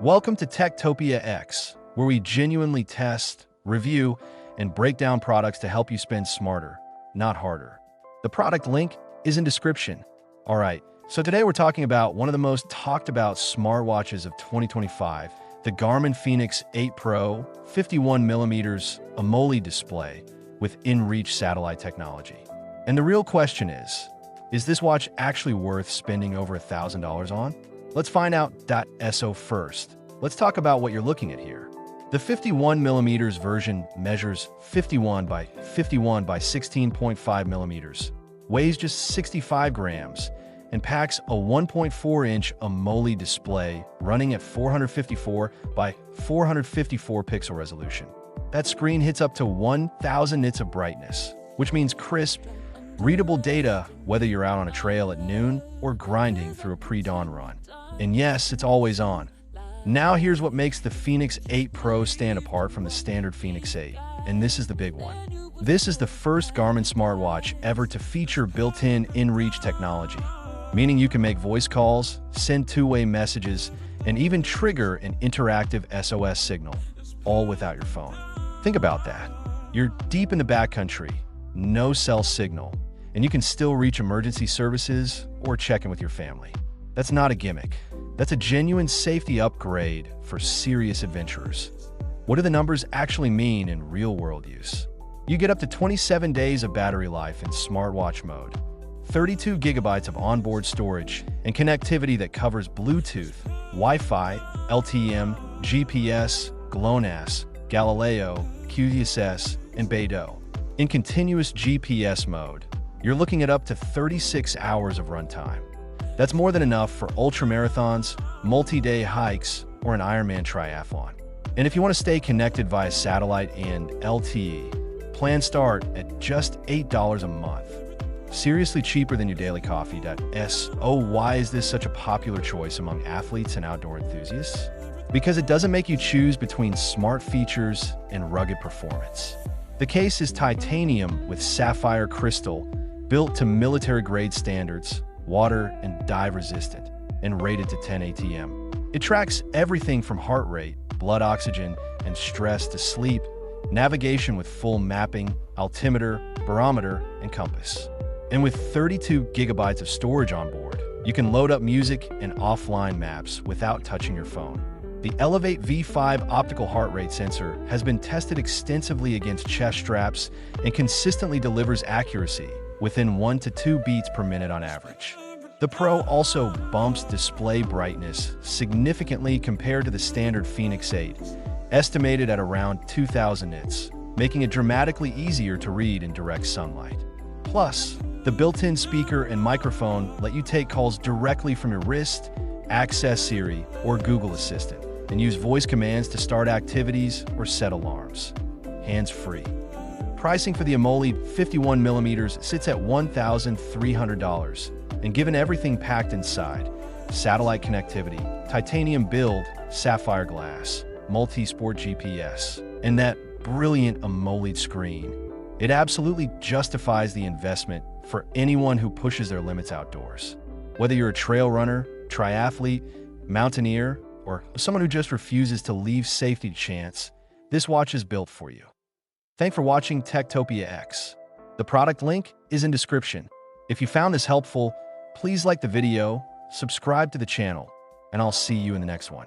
Welcome to Techtopia X, where we genuinely test, review, and break down products to help you spend smarter, not harder. The product link is in description. All right, so today we're talking about one of the most talked about smartwatches of 2025, the Garmin fēnix 8 Pro 51mm AMOLED display with inReach satellite technology. And the real question is this watch actually worth spending over $1,000 on? Let's find out. So first, let's talk about what you're looking at here. The 51mm version measures 51 by 51 by 16.5 millimeters, weighs just 65 grams, and packs a 1.4-inch AMOLED display running at 454 by 454 pixel resolution. That screen hits up to 1,000 nits of brightness, which means crisp, readable data whether you're out on a trail at noon or grinding through a pre-dawn run. And yes, it's always on. Now here's what makes the fēnix 8 Pro stand apart from the standard fēnix 8, and this is the big one. This is the first Garmin smartwatch ever to feature built-in inReach technology, meaning you can make voice calls, send two-way messages, and even trigger an interactive SOS signal, all without your phone. Think about that. You're deep in the backcountry, no cell signal, and you can still reach emergency services or check in with your family. That's not a gimmick. That's a genuine safety upgrade for serious adventurers. What do the numbers actually mean in real-world use? You get up to 27 days of battery life in smartwatch mode, 32 gigabytes of onboard storage, and connectivity that covers Bluetooth, Wi-Fi, LTE, GPS, GLONASS, Galileo, QGIS, and Beidou. In continuous GPS mode, you're looking at up to 36 hours of runtime. That's more than enough for ultramarathons, multi-day hikes, or an Ironman triathlon. And if you want to stay connected via satellite and LTE, plans start at just $8 a month. Seriously cheaper than your daily coffee. So why is this such a popular choice among athletes and outdoor enthusiasts? Because it doesn't make you choose between smart features and rugged performance. The case is titanium with sapphire crystal, built to military-grade standards, water and dive resistant, and rated to 10 ATM. It tracks everything from heart rate, blood oxygen, and stress to sleep, navigation with full mapping, altimeter, barometer, and compass. And with 32 gigabytes of storage on board, you can load up music and offline maps without touching your phone. The Elevate V5 optical heart rate sensor has been tested extensively against chest straps and consistently delivers accuracy within 1 to 2 beats per minute on average. The Pro also bumps display brightness significantly compared to the standard fēnix 8, estimated at around 2,000 nits, making it dramatically easier to read in direct sunlight. Plus, the built-in speaker and microphone let you take calls directly from your wrist, access Siri or Google Assistant, and use voice commands to start activities or set alarms. Hands-free. Pricing for the AMOLED 51mm sits at $1,300, and given everything packed inside, satellite connectivity, titanium build, sapphire glass, multisport GPS, and that brilliant AMOLED screen, it absolutely justifies the investment for anyone who pushes their limits outdoors. Whether you're a trail runner, triathlete, mountaineer, or someone who just refuses to leave safety to chance, this watch is built for you. Thanks for watching Techtopia X. The product link is in description. If you found this helpful, please like the video, subscribe to the channel, and I'll see you in the next one.